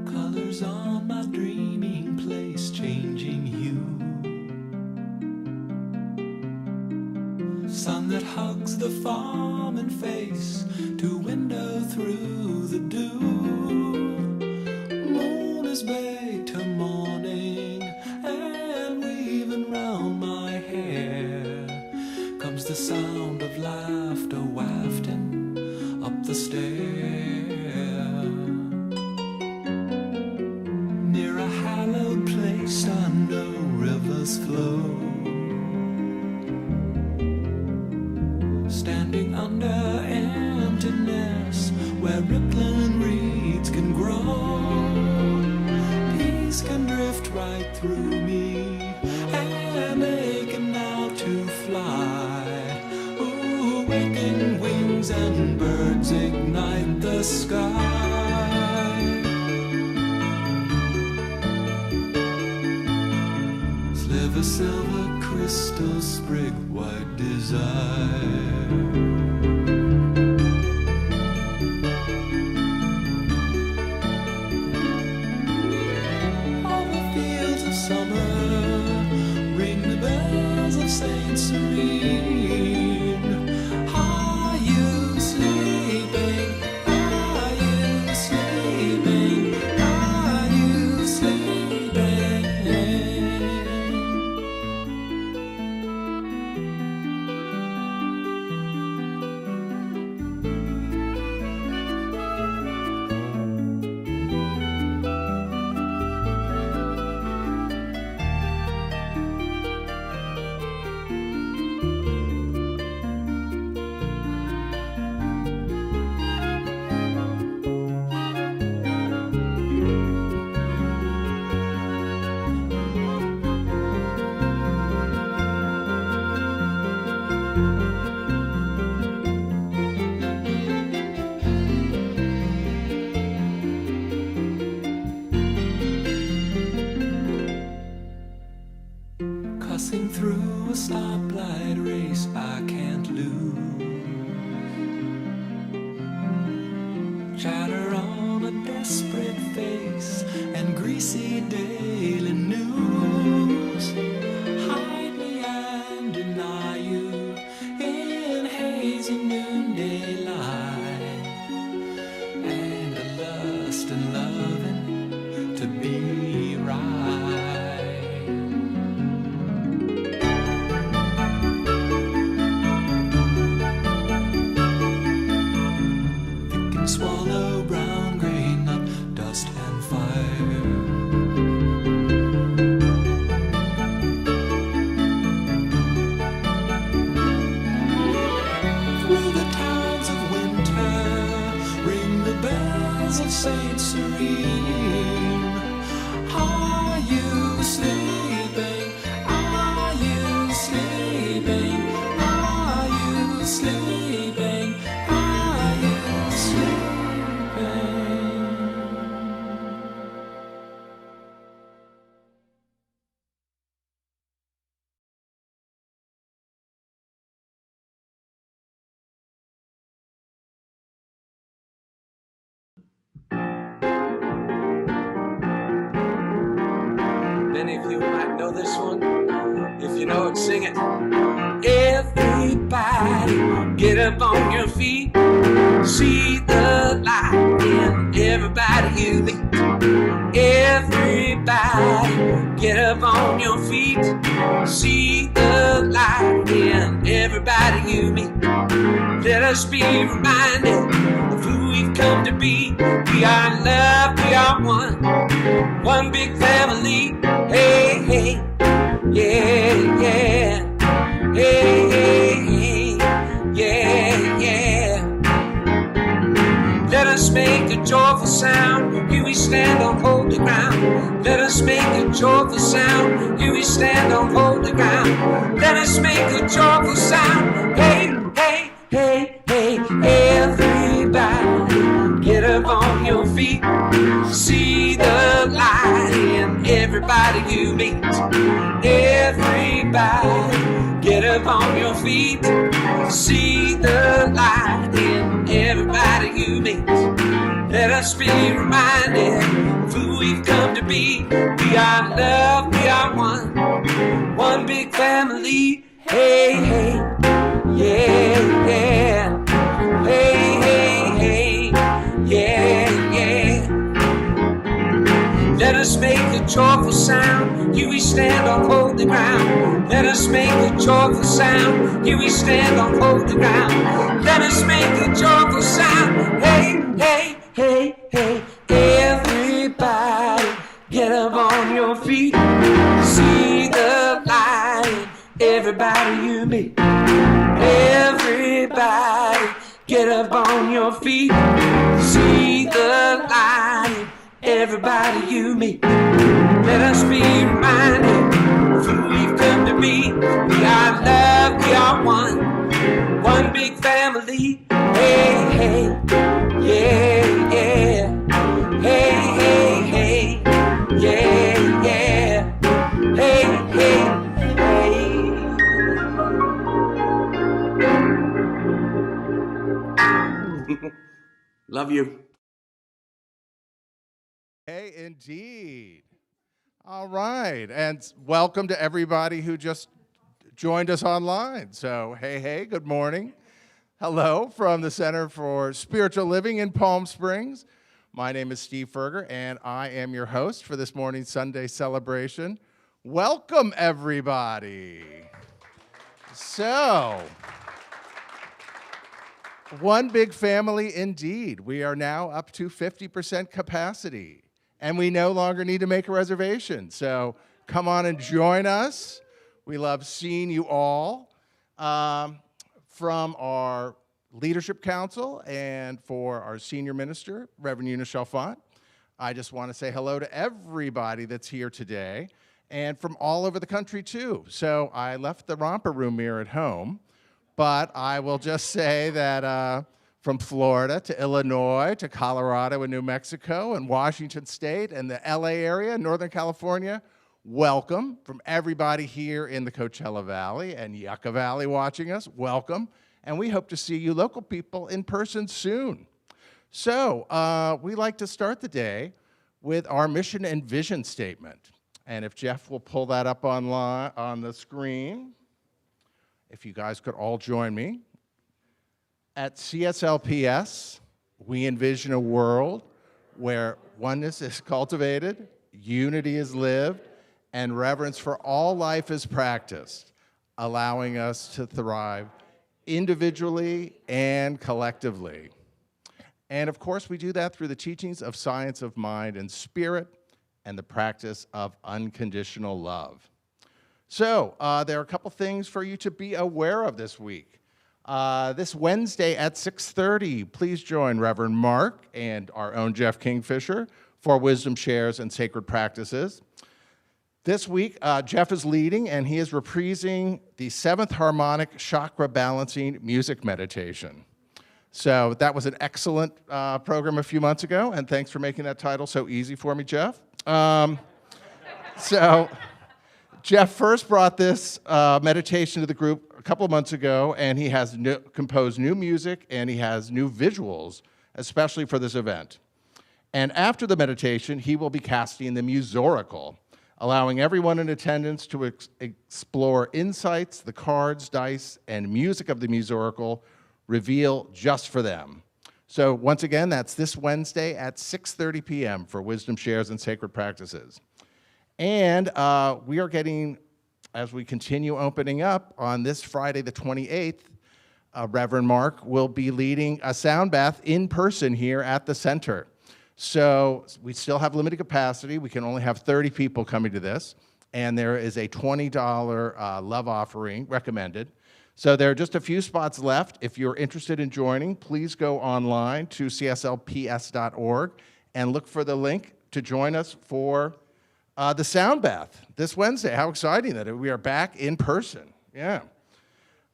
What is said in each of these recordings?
Colors on my dreaming place, changing hue. Sun that hugs the farming face, to window through the dew. Moon is baked to morning, and weaving round my hair comes the sound of laughter wafting up the stair. Near a hallowed place I know rivers flow, standing under emptiness where rippling reeds can grow. Peace can drift right through me, and aching now to fly. Ooh, waking wings and birds ignite the sky. Sliver silver crystal sprig white desire. All the fields of summer ring the bells of Saint Serene. Are you sleeping? Are you sleeping? Are you sleeping? Cussing through a stoplight race I can't lose. Chatter on a desperate face and greasy daily news. Hide me and deny you in hazy noonday light, and a lust and loving to be right. Swallow brown, gray nut, dust and fire. Through the towns of winter ring the bells of Saint Serene. Are you sleeping? Are you sleeping? Are you sleeping? Are you sleeping? Many of you might know this one. If you know it, sing it. Everybody, get up on your feet. See the light in everybody you meet. Everybody, get up on your feet. See the light in everybody you meet. Let us be reminded of who we've come to be. We are love, we are one. One big family. Hey, hey, yeah, yeah. Hey, hey, hey, yeah, yeah. Let us make a joyful sound. Here we stand on holy ground. Let us make a joyful sound. Here we stand on holy ground. Let us make a joyful sound. Hey, hey, hey, hey, everybody, get up on your feet. everybody you meet. Everybody, get up on your feet. See the light in everybody you meet. Let us be reminded of who we've come to be. We are love, we are one big family. Hey, hey, yeah, yeah. Hey, hey, hey, yeah, yeah. Let us make a joyful sound. Here we stand on holy ground. Let us make a joyful sound. Here we stand on holy ground. Let us make a joyful sound. Hey, hey, hey, hey. Everybody, get up on your feet. See the light. Everybody you meet. Everybody, get up on your feet. See the light. Everybody you meet. Let us be reminded of who we've come to be. We are love, we are one big family. Hey, hey, yeah, yeah. Hey, hey, hey, yeah, yeah. Hey, hey, hey. Love you. Hey, indeed. All right, and welcome to everybody who just joined us online. So, hey, hey, good morning. Hello from the Center for Spiritual Living in Palm Springs. My name is Steve Ferger, and I am your host for this morning's Sunday celebration. Welcome, everybody. So, one big family indeed. We are now up to 50% capacity. And we no longer need to make a reservation. So come on and join us. We love seeing you all. From our Leadership Council and for our Senior Minister, Reverend Eunice Chalfant, I just want to say hello to everybody that's here today and from all over the country too. So I left the romper room here at home, but I will just say that from Florida to Illinois to Colorado and New Mexico and Washington State and the LA area, Northern California, welcome. From everybody here in the Coachella Valley and Yucca Valley watching us, welcome. And we hope to see you local people in person soon. So we like to start the day with our mission and vision statement. And if Jeff will pull that up online on the screen, if you guys could all join me. At CSLPS, we envision a world where oneness is cultivated, unity is lived, and reverence for all life is practiced, allowing us to thrive individually and collectively. And of course, we do that through the teachings of science of mind and spirit and the practice of unconditional love. So there are a couple things for you to be aware of this week. This Wednesday at 6:30, please join Reverend Mark and our own Jeff Kingfisher for Wisdom Shares and Sacred Practices. This week, Jeff is leading, and he is reprising the 7th Harmonic Chakra Balancing Music Meditation. So that was an excellent program a few months ago, and thanks for making that title so easy for me, Jeff. So Jeff first brought this meditation to the group a couple of months ago, and he has composed new music, and he has new visuals, especially for this event. And after the meditation, he will be casting the Musoracle, allowing everyone in attendance to explore insights the cards, dice, and music of the Musoracle reveal just for them. So once again, that's this Wednesday at 6:30 p.m. for Wisdom Shares and Sacred Practices. And we are getting, as we continue opening up on this Friday the 28th, Reverend Mark will be leading a sound bath in person here at the center. So we still have limited capacity. We can only have 30 people coming to this. And there is a $20 love offering recommended. So there are just a few spots left. If you're interested in joining, please go online to cslps.org and look for the link to join us for the sound bath this Wednesday. How exciting that we are back in person. Yeah.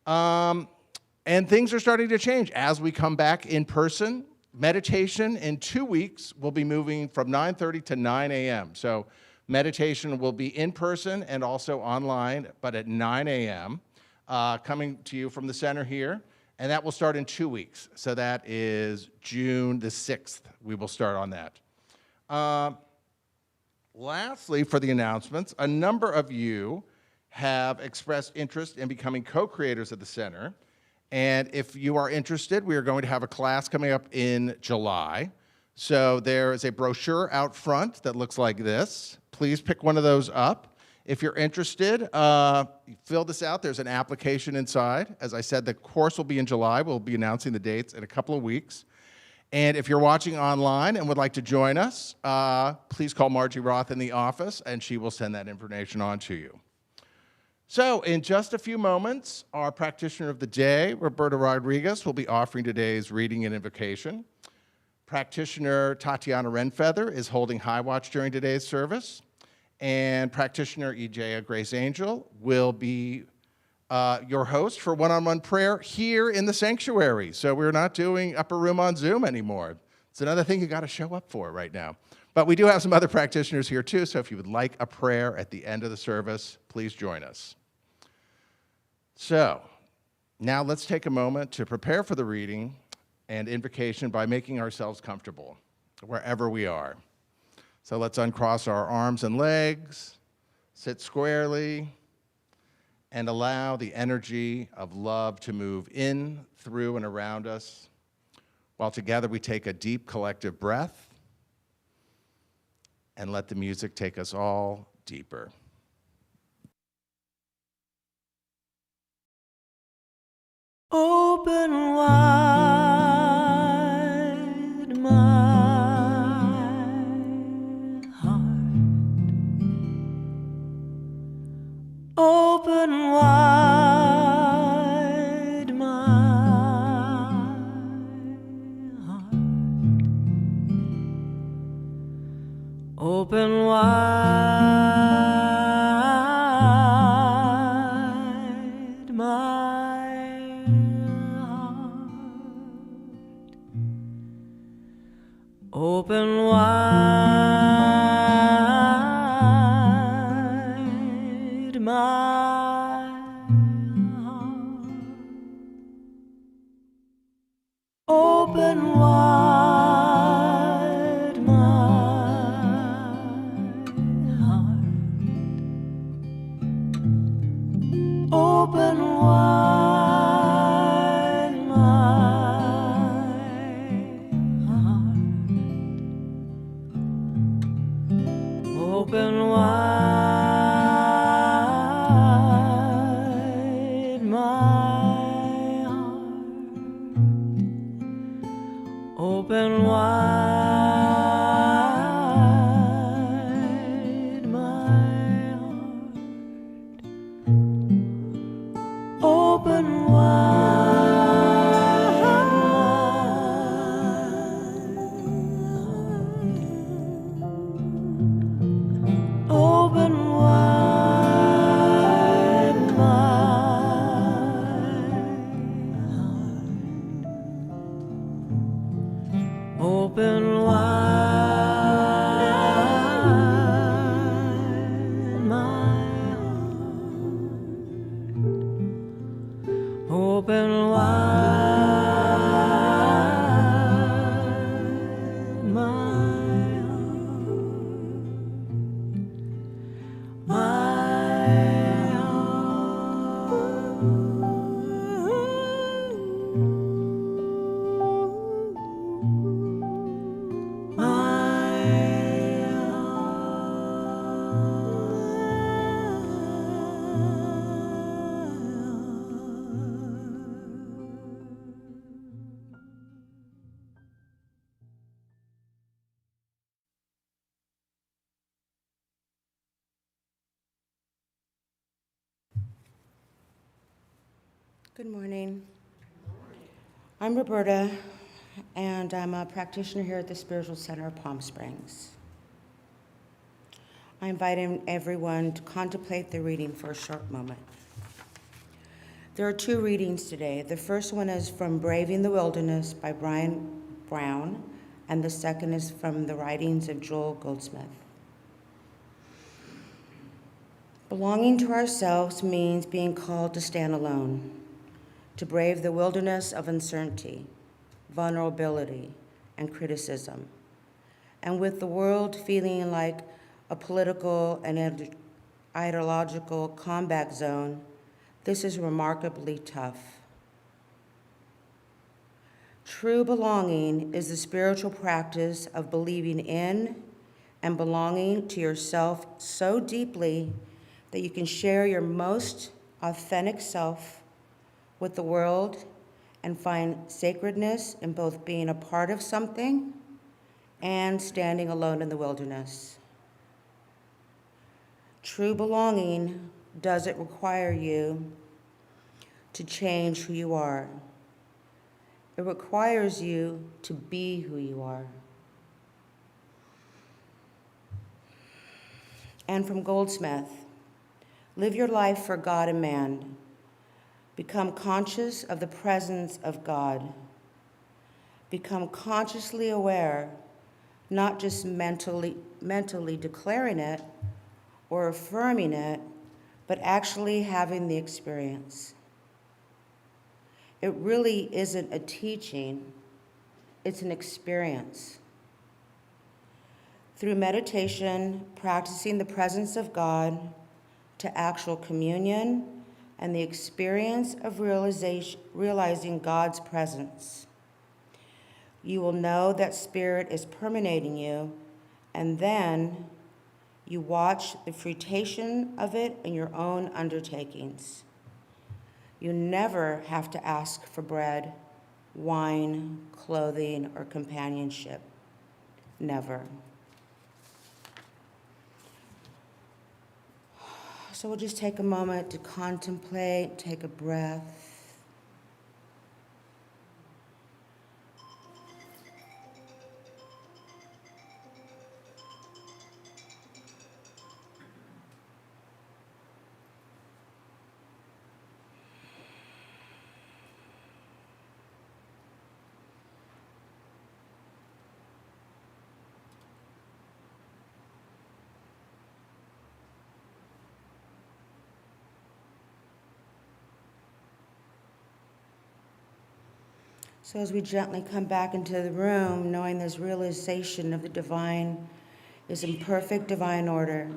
And things are starting to change as we come back in person. Meditation in 2 weeks will be moving from 9:30 to 9 a.m. So Meditation will be in person and also online, but at 9 a.m., coming to you from the center here. And that will start in 2 weeks. So that is June the 6th. We will start on that. Lastly, for the announcements, a number of you have expressed interest in becoming co-creators at the center. And if you are interested, we are going to have a class coming up in July. So there is a brochure out front that looks like this. Please pick one of those up. If you're interested, fill this out. There's an application inside. As I said, the course will be in July. We'll be announcing the dates in a couple of weeks. And if you're watching online and would like to join us, please call Margie Roth in the office, and she will send that information on to you. So in just a few moments, our practitioner of the day, Roberta Rodriguez, will be offering today's reading and invocation. Practitioner Tatiana Renfeather is holding high watch during today's service. And practitioner Ejaya Grace Angel will be your host for one-on-one prayer here in the sanctuary. So we're not doing upper room on Zoom anymore. It's another thing you got to show up for right now. But we do have some other practitioners here too, so if you would like a prayer at the end of the service, please join us. So now let's take a moment to prepare for the reading and invocation by making ourselves comfortable wherever we are. So let's uncross our arms and legs, sit squarely, and allow the energy of love to move in, through, and around us, while together we take a deep collective breath and let the music take us all deeper. Open wide my open wide my heart. Open wide my heart. Open wide my heart. Open wide my heart. Open wide my heart. Open wide my heart. Open wide my heart. Open open wide my heart. Open wide my heart. Open wide my Good morning. I'm Roberta, and I'm a practitioner here at the Spiritual Center of Palm Springs. I invite everyone to contemplate the reading for a short moment. There are two readings today. The first one is from Braving the Wilderness by Brian Brown, and the second is from the writings of Joel Goldsmith. Belonging to ourselves means being called to stand alone, to brave the wilderness of uncertainty, vulnerability, and criticism. And with the world feeling like a political and ideological combat zone, this is remarkably tough. True belonging is the spiritual practice of believing in and belonging to yourself so deeply that you can share your most authentic self with the world and find sacredness in both being a part of something and standing alone in the wilderness. True belonging doesn't require you to change who you are. It requires you to be who you are. And from Goldsmith, live your life for God and man. Become conscious of the presence of God. Become consciously aware, not just mentally declaring it or affirming it, but actually having the experience. It really isn't a teaching, it's an experience. Through meditation, practicing the presence of God, to actual communion, and the experience of realizing God's presence, you will know that Spirit is permeating you, and then you watch the fruition of it in your own undertakings. You never have to ask for bread, wine, clothing, or companionship. Never. So we'll just take a moment to contemplate, take a breath. So as we gently come back into the room, knowing this realization of the divine is in perfect divine order,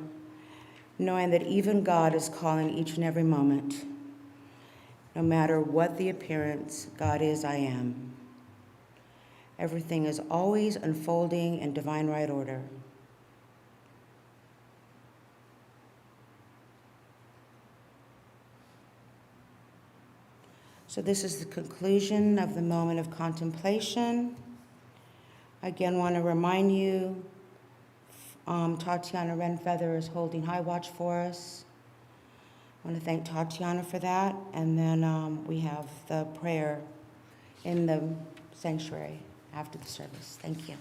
knowing that even God is calling each and every moment. No matter what the appearance, God is, I am. Everything is always unfolding in divine right order. So this is the conclusion of the moment of contemplation. I again want to remind you, Tatiana Renfeather is holding high watch for us. I want to thank Tatiana for that. And then we have the prayer in the sanctuary after the service. Thank you.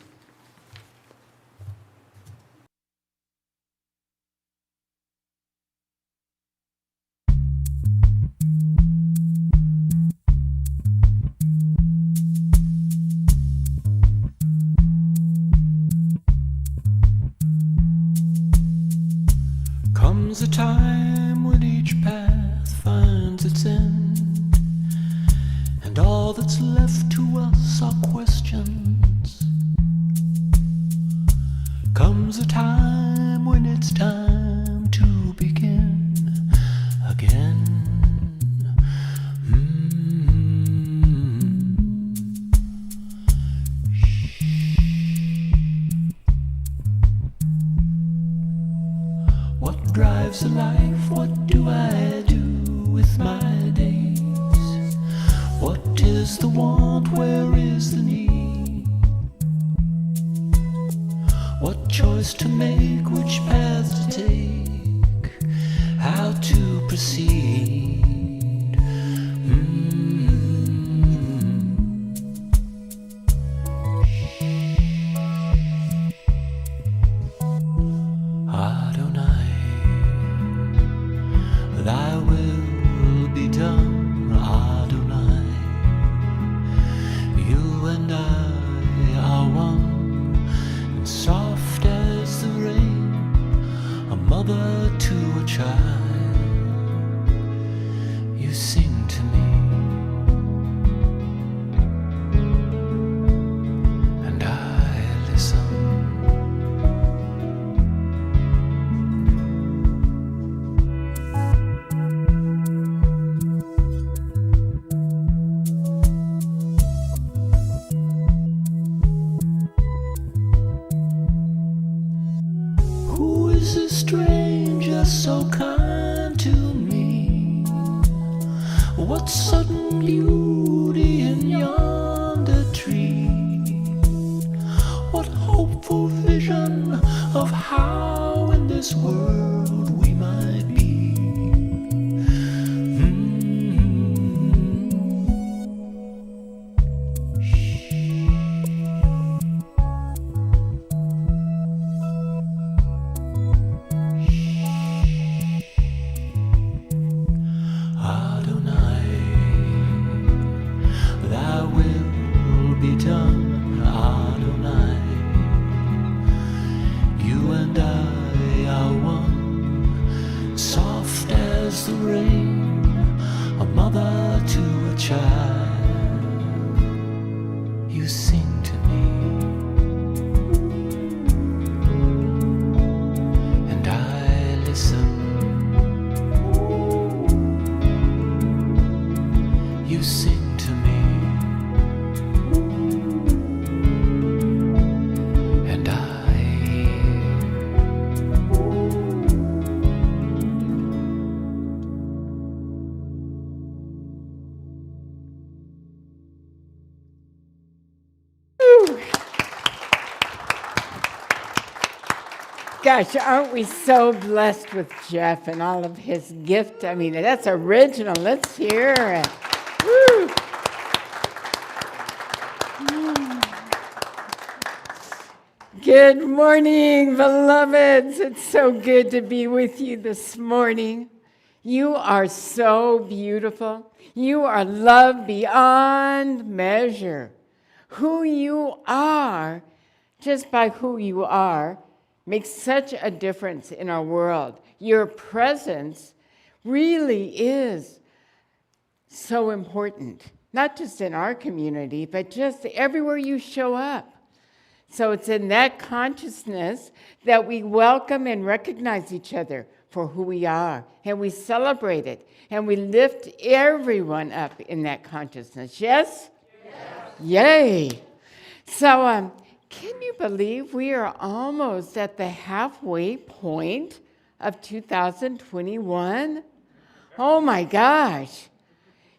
Comes a time when each path finds its end, and all that's left to us are questions. Comes a time when it's time to begin again. What drives a life? What do I do with my days? What is the want? Where is the need? What choice to make? Which path to take? How to proceed? Thy will be done, Adonai. You and I are one, and soft as the rain child, you sing to me, and I listen. Who is this stranger so kind to me? What sudden beauty in yonder tree? What hopeful vision of how in this world we might be? Gosh, aren't we so blessed with Jeff and all of his gift? I mean, that's original. Let's hear it. Woo. Good morning, beloveds. It's so good to be with you this morning. You are so beautiful. You are loved beyond measure. Who you are, just by who you are, makes such a difference in our world. Your presence really is so important, not just in our community, but just everywhere you show up. So it's in that consciousness that we welcome and recognize each other for who we are, and we celebrate it, and we lift everyone up in that consciousness. Yes? Yes. Yay. So, can you believe we are almost at the halfway point of 2021? Oh my gosh.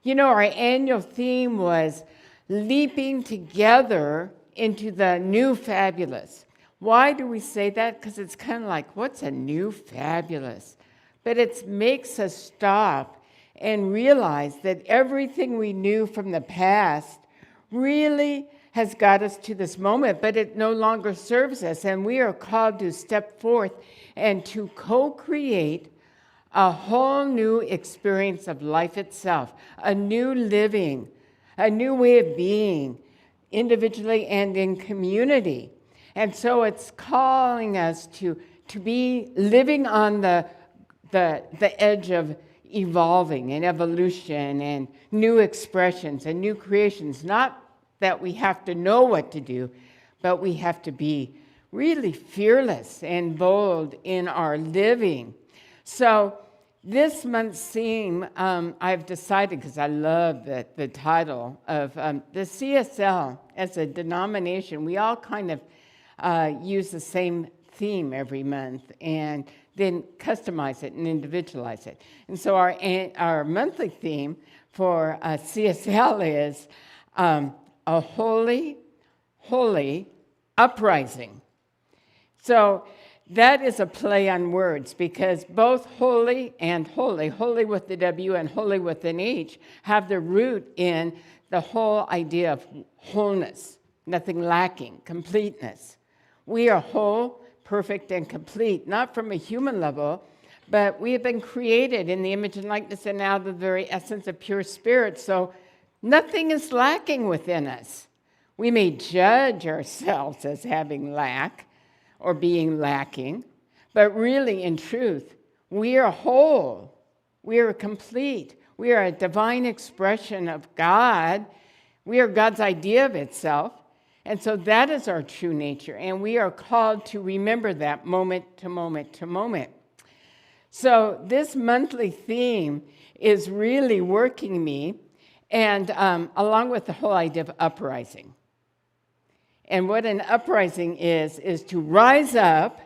You know, our annual theme was leaping together into the new fabulous. Why do we say that? Because it's kind of like, what's a new fabulous? But it makes us stop and realize that everything we knew from the past really has got us to this moment, but it no longer serves us, and we are called to step forth and to co-create a whole new experience of life itself, a new living, a new way of being, individually and in community. And so it's calling us to be living on the edge of evolving and evolution and new expressions and new creations, not that we have to know what to do, but we have to be really fearless and bold in our living. So this month's theme, I've decided, because I love the title of the CSL as a denomination, we all kind of use the same theme every month and then customize it and individualize it. And so our monthly theme for CSL is a holy uprising. So that is a play on words, because both holy and holy with the W and holy with an H, have their root in the whole idea of wholeness, nothing lacking, completeness. We are whole, perfect, and complete, not from a human level, but we have been created in the image and likeness and out of the very essence of pure spirit. So nothing is lacking within us. We may judge ourselves as having lack or being lacking, but really, in truth, We are whole. We are complete. We are a divine expression of God. We are God's idea of itself. And so that is our true nature. And we are called to remember that moment to moment to moment. So this monthly theme is really working me, and along with the whole idea of uprising. And what an uprising is to rise up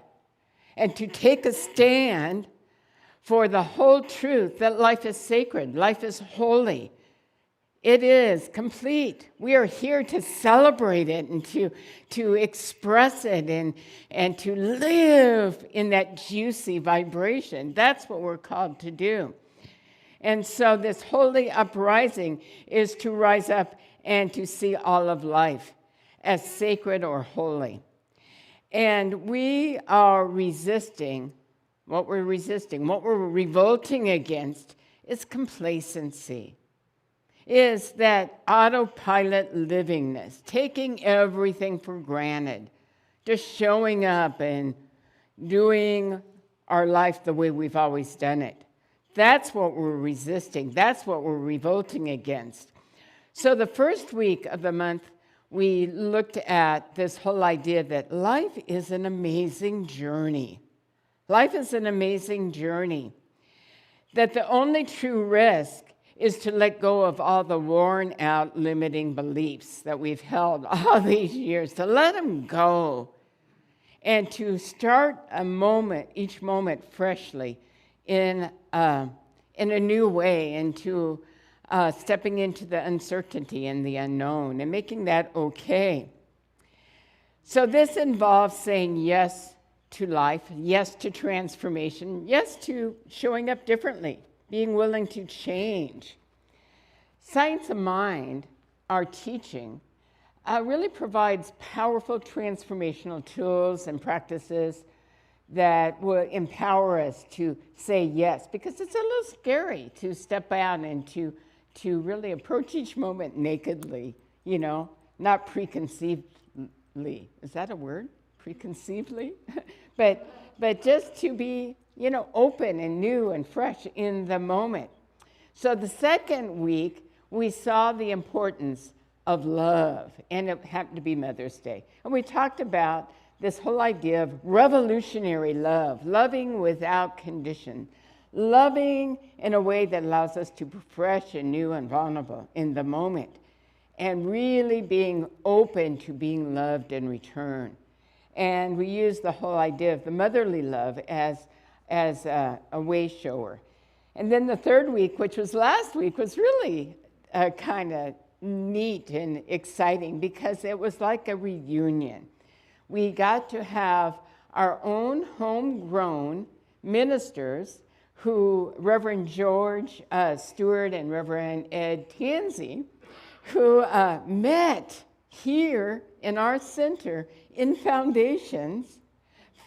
and to take a stand for the whole truth that life is sacred, life is holy. It is complete. We are here to celebrate it and to express it and to live in that juicy vibration. That's what we're called to do. And so this holy uprising is to rise up and to see all of life as sacred or holy. And we are resisting, what we're revolting against is complacency. Is that autopilot livingness, taking everything for granted, just showing up and doing our life the way we've always done it. That's what we're resisting. That's what we're revolting against. So the first week of the month, we looked at this whole idea that life is an amazing journey. Life is an amazing journey. That the only true risk is to let go of all the worn out limiting beliefs that we've held all these years, to let them go and to start each moment freshly in a new way, and to stepping into the uncertainty and the unknown and making that okay. So this involves saying yes to life, yes to transformation, yes to showing up differently, being willing to change. Science of Mind, our teaching, really provides powerful transformational tools and practices that will empower us to say yes, because it's a little scary to step out and to really approach each moment nakedly, not preconceivedly. Is that a word? Preconceivedly? but just to be open and new and fresh in the moment. So the second week, we saw the importance of love, and it happened to be Mother's Day. And we talked about this whole idea of revolutionary love, loving without condition, loving in a way that allows us to be fresh and new and vulnerable in the moment, and really being open to being loved in return. And we used the whole idea of the motherly love as a way shower. And then the third week, which was last week, was really kind of neat and exciting because it was like a reunion. We got to have our own homegrown ministers who Reverend George Stewart and Reverend Ed Tansey, who met here in our center in Foundations,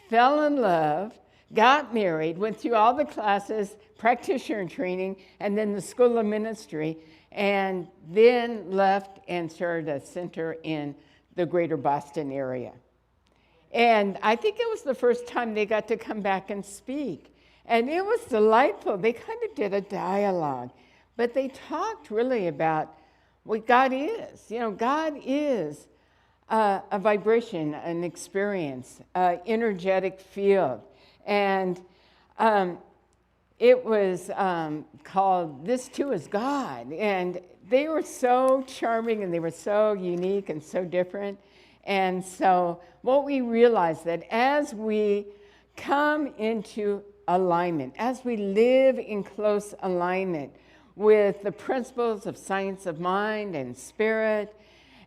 fell in love, got married, went through all the classes, practitioner training, and then the School of Ministry, and then left and started a center in the greater Boston area. And I think it was the first time they got to come back and speak. And it was delightful. They kind of did a dialogue, but they talked really about what God is. God is a vibration, an experience, an energetic field. And it was called This Too Is God. And they were so charming and they were so unique and so different. And so what we realized that as we come into alignment, as we live in close alignment with the principles of science of mind and spirit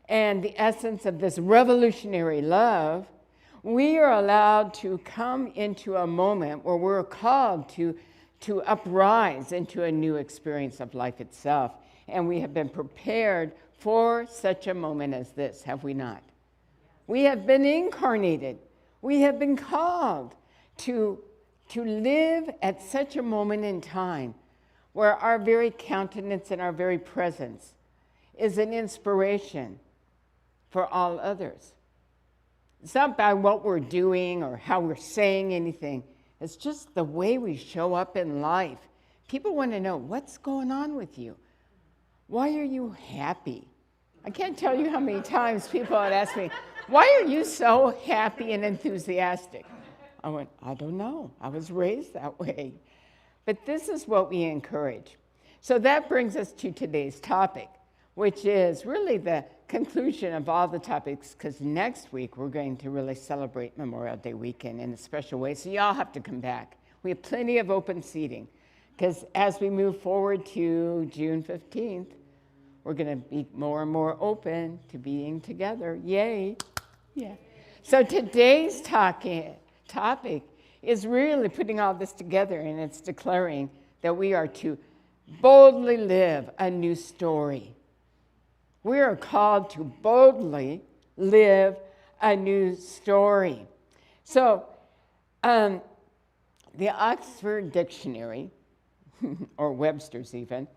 and the essence of this revolutionary love, we are allowed to come into a moment where we're called to uprise into a new experience of life itself. And we have been prepared for such a moment as this, have we not? We have been incarnated. We have been called to live at such a moment in time where our very countenance and our very presence is an inspiration for all others. It's not by what we're doing or how we're saying anything. It's just the way we show up in life. People want to know, what's going on with you? Why are you happy? I can't tell you how many times people had asked me, why are you so happy and enthusiastic? I went, I don't know. I was raised that way. But this is what we encourage. So that brings us to today's topic, which is really the conclusion of all the topics, because next week we're going to really celebrate Memorial Day weekend in a special way. So y'all have to come back. We have plenty of open seating, because as we move forward to June 15th, we're going to be more and more open to being together. Yay. Yeah. So today's topic is really putting all this together, and it's declaring that we are to boldly live a new story. We are called to boldly live a new story. So the Oxford Dictionary, or Webster's even,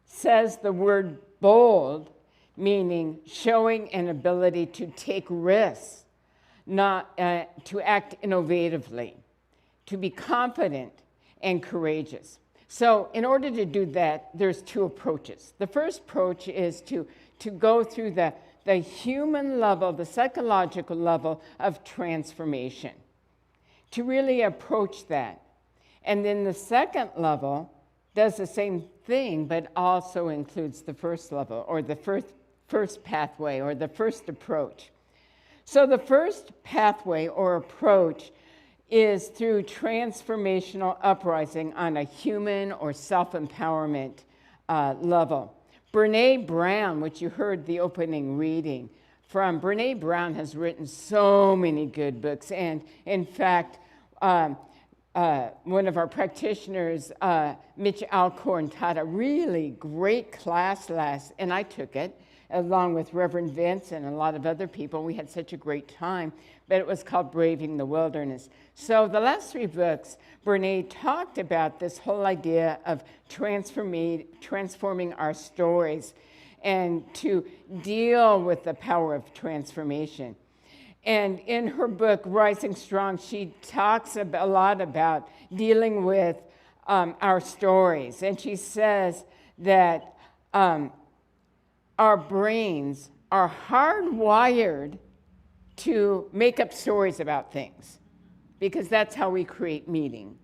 says the word bold, meaning showing an ability to take risks, not to act innovatively, to be confident and courageous. So in order to do that, there's two approaches. The first approach is to go through the human level, the psychological level of transformation, to really approach that. And then the second level does the same thing, but also includes the first level, or the first pathway, or the first approach. So the first pathway or approach is through transformational uprising on a human or self-empowerment level. Brene Brown, which you heard the opening reading from, Brene Brown has written so many good books. And in fact, one of our practitioners, Mitch Alcorn, taught a really great class and I took it, along with Reverend Vince and a lot of other people. We had such a great time, but it was called Braving the Wilderness. So the last three books, Brene talked about this whole idea of transforming our stories and to deal with the power of transformation. And in her book, Rising Strong, she talks a lot about dealing with our stories. And she says that our brains are hardwired to make up stories about things, because that's how we create meaning.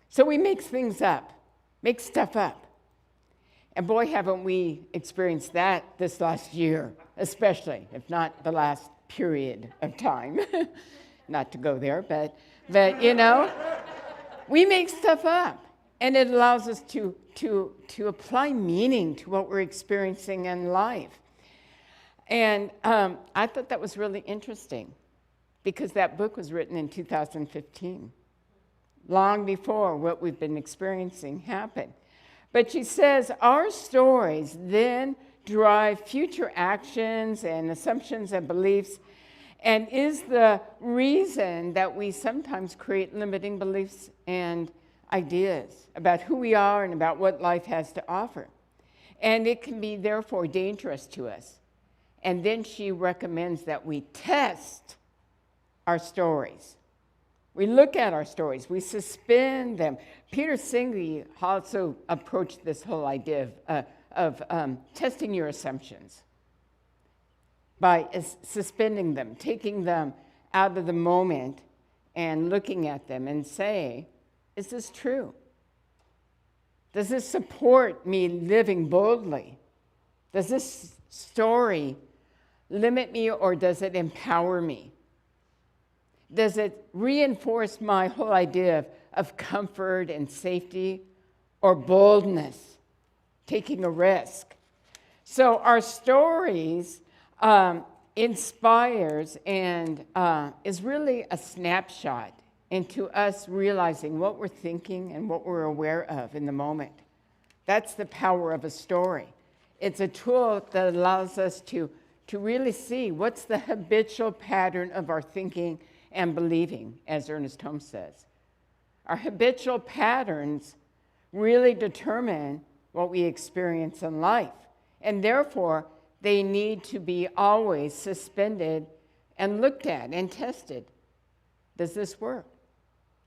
So we make things up, make stuff up. And boy, haven't we experienced that this last year, especially, if not the last period of time. Not to go there, but you know, we make stuff up. And it allows us to apply meaning to what we're experiencing in life. And I thought that was really interesting, because that book was written in 2015, long before what we've been experiencing happened. But she says our stories then drive future actions and assumptions and beliefs, and is the reason that we sometimes create limiting beliefs and ideas about who we are and about what life has to offer. And it can be therefore dangerous to us. And then she recommends that we test our stories. We look at our stories, we suspend them. Peter Senge also approached this whole idea of testing your assumptions by suspending them, taking them out of the moment and looking at them and say, is this true? Does this support me living boldly? Does this story limit me, or does it empower me? Does it reinforce my whole idea of comfort and safety, or boldness, taking a risk? So our stories inspires and is really a snapshot into us realizing what we're thinking and what we're aware of in the moment. That's the power of a story. It's a tool that allows us to really see what's the habitual pattern of our thinking and believing, as Ernest Holmes says. Our habitual patterns really determine what we experience in life, and therefore they need to be always suspended and looked at and tested. Does this work?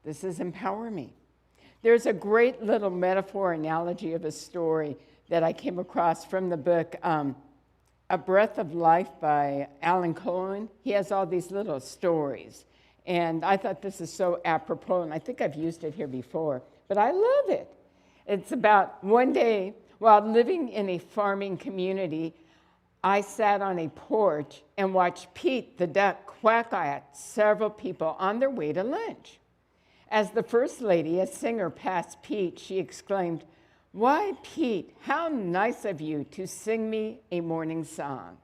This is empower me. There's a great little metaphor analogy of a story that I came across from the book A Breath of Life by Alan Cohen. He has all these little stories. And I thought this is so apropos, and I think I've used it here before, but I love it. It's about one day while living in a farming community, I sat on a porch and watched Pete the duck quack at several people on their way to lunch. As the first lady, a singer, passed Pete, she exclaimed, "Why, Pete, how nice of you to sing me a morning song."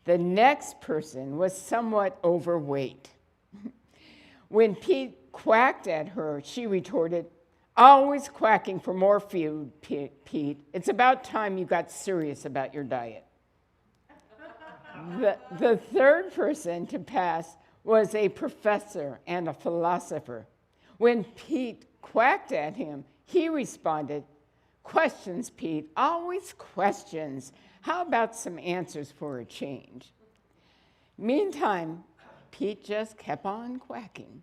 The next person was somewhat overweight. When Pete quacked at her, she retorted, "Always quacking for more food, Pete. It's about time you got serious about your diet." The third person to pass was a professor and a philosopher. When Pete quacked at him, he responded, "Questions, Pete, always questions. How about some answers for a change?" Meantime, Pete just kept on quacking.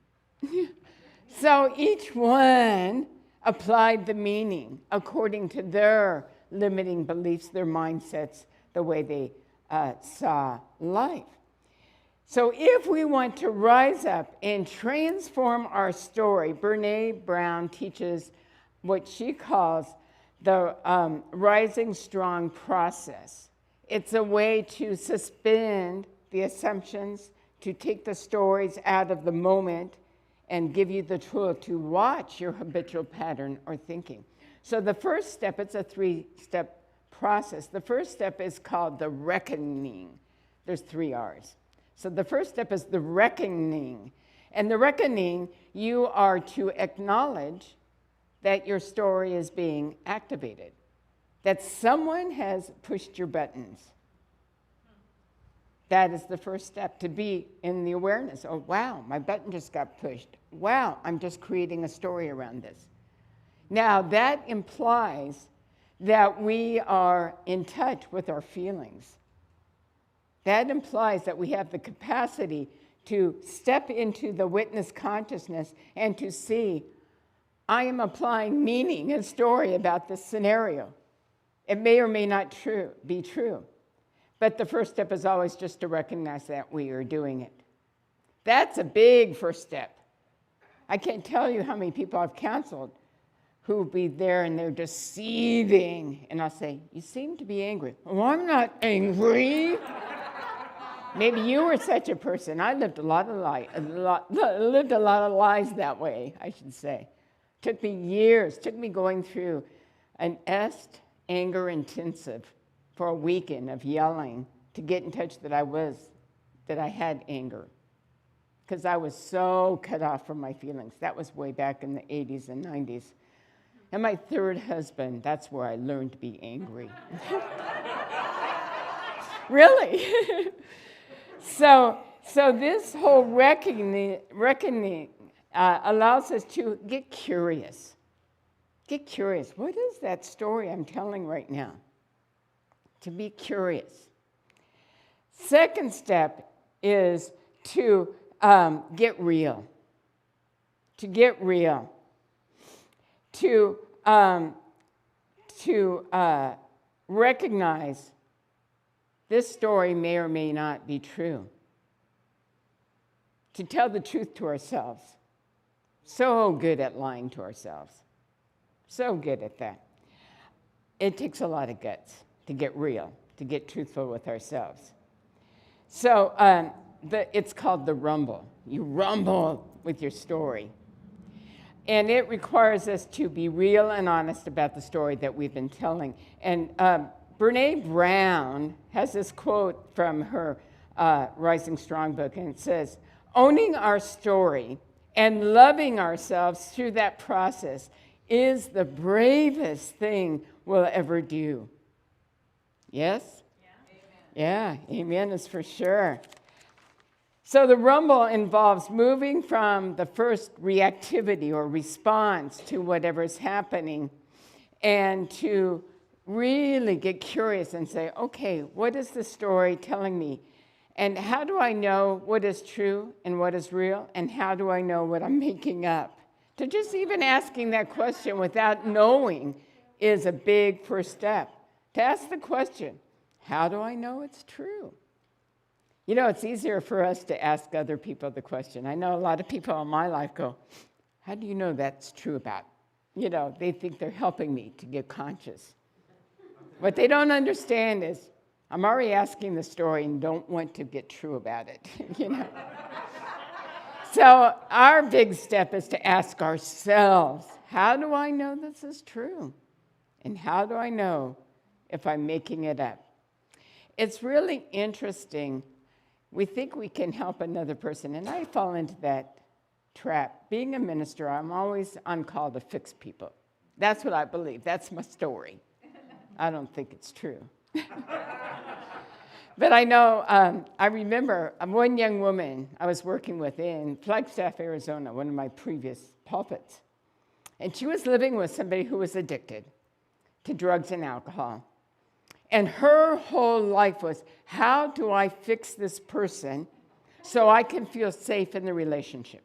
So each one applied the meaning according to their limiting beliefs, their mindsets, the way they saw life. So if we want to rise up and transform our story, Brene Brown teaches what she calls the rising strong process. It's a way to suspend the assumptions, to take the stories out of the moment and give you the tool to watch your habitual pattern or thinking. So the first step, it's a 3-step process. The first step is called the reckoning. There's 3 R's. So the first step is the reckoning. And the reckoning, you are to acknowledge that your story is being activated, that someone has pushed your buttons. That is the first step, to be in the awareness. Oh, wow, my button just got pushed. Wow, I'm just creating a story around this. Now, that implies that we are in touch with our feelings. That implies that we have the capacity to step into the witness consciousness and to see, I am applying meaning and story about this scenario. It may or may not be true. But the first step is always just to recognize that we are doing it. That's a big first step. I can't tell you how many people I've counseled who will be there and they're just seething. And I'll say, "You seem to be angry." "Oh, I'm not angry." Maybe you were such a person. I lived a lot of lies that way, I should say. Took me years, took me going through an anger intensive for a weekend of yelling to get in touch that I had anger. Because I was so cut off from my feelings. That was way back in the 80s and 90s. And my third husband, that's where I learned to be angry. Really? So this whole reckoning allows us to get curious. Get curious. What is that story I'm telling right now? To be curious. Second step is to get real. To get real. To recognize this story may or may not be true. To tell the truth to ourselves. So good at lying to ourselves. So good at that. It takes a lot of guts to get real, to get truthful with ourselves. So it's called the rumble. You rumble with your story. And it requires us to be real and honest about the story that we've been telling. And Brene Brown has this quote from her Rising Strong book, and it says, "Owning our story and loving ourselves through that process is the bravest thing we'll ever do." Yes? Yeah, amen is for sure. So the rumble involves moving from the first reactivity or response to whatever's happening and to really get curious and say, okay, what is the story telling me? And how do I know what is true and what is real? And how do I know what I'm making up? To just even asking that question without knowing is a big first step. To ask the question, how do I know it's true? You know, it's easier for us to ask other people the question. I know a lot of people in my life go, how do you know that's true about? You know, they think they're helping me to get conscious. What they don't understand is I'm already asking the story and don't want to get true about it, you know. So our big step is to ask ourselves, how do I know this is true? And how do I know if I'm making it up? It's really interesting. We think we can help another person, and I fall into that trap. Being a minister, I'm always on call to fix people. That's what I believe. That's my story. I don't think it's true. But I know, I remember one young woman I was working with in Flagstaff, Arizona, one of my previous pulpits. And she was living with somebody who was addicted to drugs and alcohol. And her whole life was, how do I fix this person so I can feel safe in the relationship?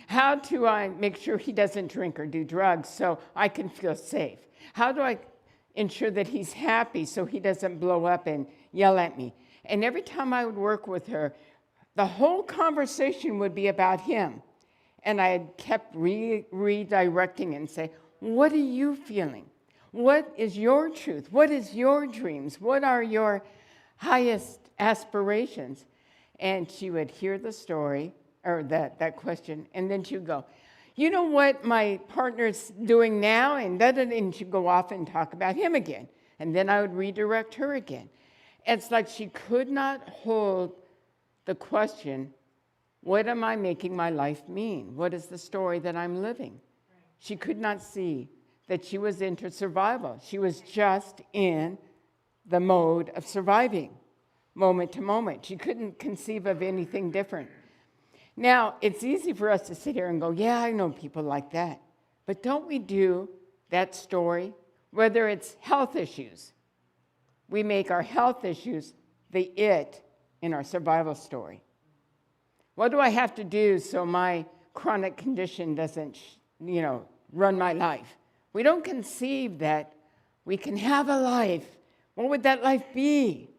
How do I make sure he doesn't drink or do drugs so I can feel safe? How do I ensure that he's happy so he doesn't blow up and yell at me? And every time I would work with her, the whole conversation would be about him. And I had kept redirecting and say, what are you feeling? What is your truth? What is your dreams? What are your highest aspirations? And she would hear the story, or that question, and then she would go, you know what my partner's doing now? And she'd go off and talk about him again. And then I would redirect her again. It's like she could not hold the question, what am I making my life mean? What is the story that I'm living? She could not see that she was into survival. She was just in the mode of surviving, moment to moment. She couldn't conceive of anything different. Now, it's easy for us to sit here and go, yeah, I know people like that. But don't we do that story, whether it's health issues? We make our health issues the it in our survival story. What do I have to do so my chronic condition doesn't, run my life? We don't conceive that we can have a life. What would that life be?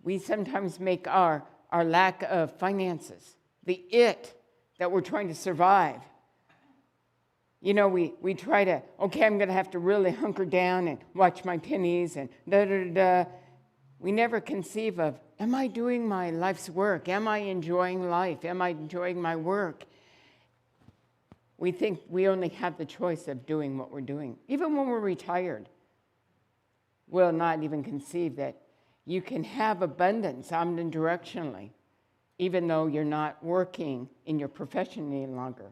We sometimes make our lack of finances the it that we're trying to survive. You know, we try to, okay, I'm going to have to really hunker down and watch my pennies and da-da-da-da. We never conceive of, am I doing my life's work? Am I enjoying life? Am I enjoying my work? We think we only have the choice of doing what we're doing. Even when we're retired, we'll not even conceive that you can have abundance omnidirectionally, even though you're not working in your profession any longer.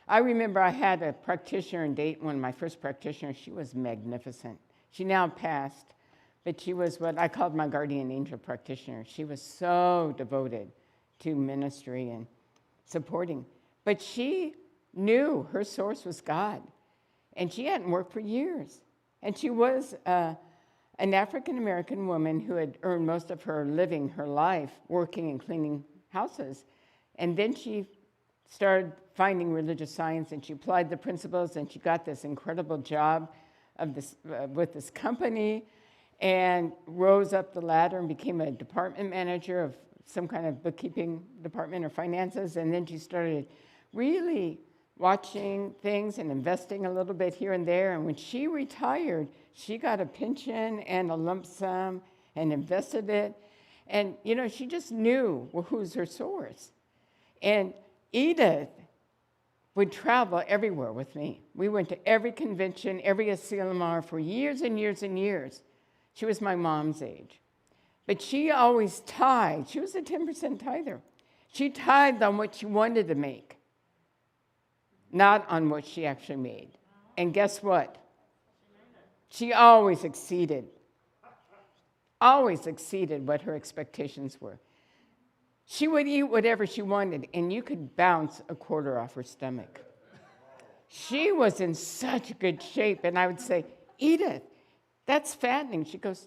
I remember I had a practitioner in Dayton, one of my first practitioners. She was magnificent. She now passed, but she was what I called my guardian angel practitioner. She was so devoted to ministry and supporting. But she knew her source was God, and she hadn't worked for years. And she was an African-American woman who had earned most of her living, her life, working and cleaning houses. And then she started finding religious science, and she applied the principles, and she got this incredible job with this company, and rose up the ladder and became a department manager of some kind of bookkeeping department or finances. And then she started really watching things and investing a little bit here and there. And when she retired, she got a pension and a lump sum and invested it. And, she just knew who's her source. And Edith would travel everywhere with me. We went to every convention, every ACLMR for years and years and years. She was my mom's age. But she always tithed. She was a 10% tither. She tithed on what she wanted to make, not on what she actually made. And guess what? She always exceeded what her expectations were. She would eat whatever she wanted, and you could bounce a quarter off her stomach. She was in such good shape, and I would say, Edith, that's fattening. She goes,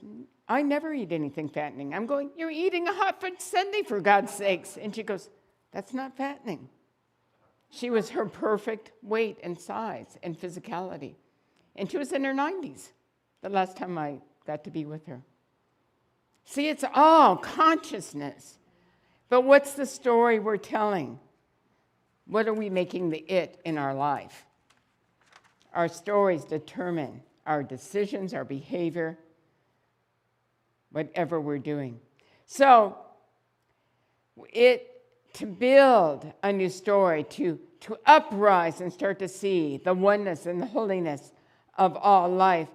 I never eat anything fattening. I'm going, you're eating a hot fudge sundae for God's sakes. And she goes, that's not fattening. She was her perfect weight and size and physicality. And she was in her 90s the last time I got to be with her. See, it's all consciousness. But what's the story we're telling? What are we making the it in our life? Our stories determine our decisions, our behavior, whatever we're doing. So, to build a new story, to uprise and start to see the oneness and the holiness of all life,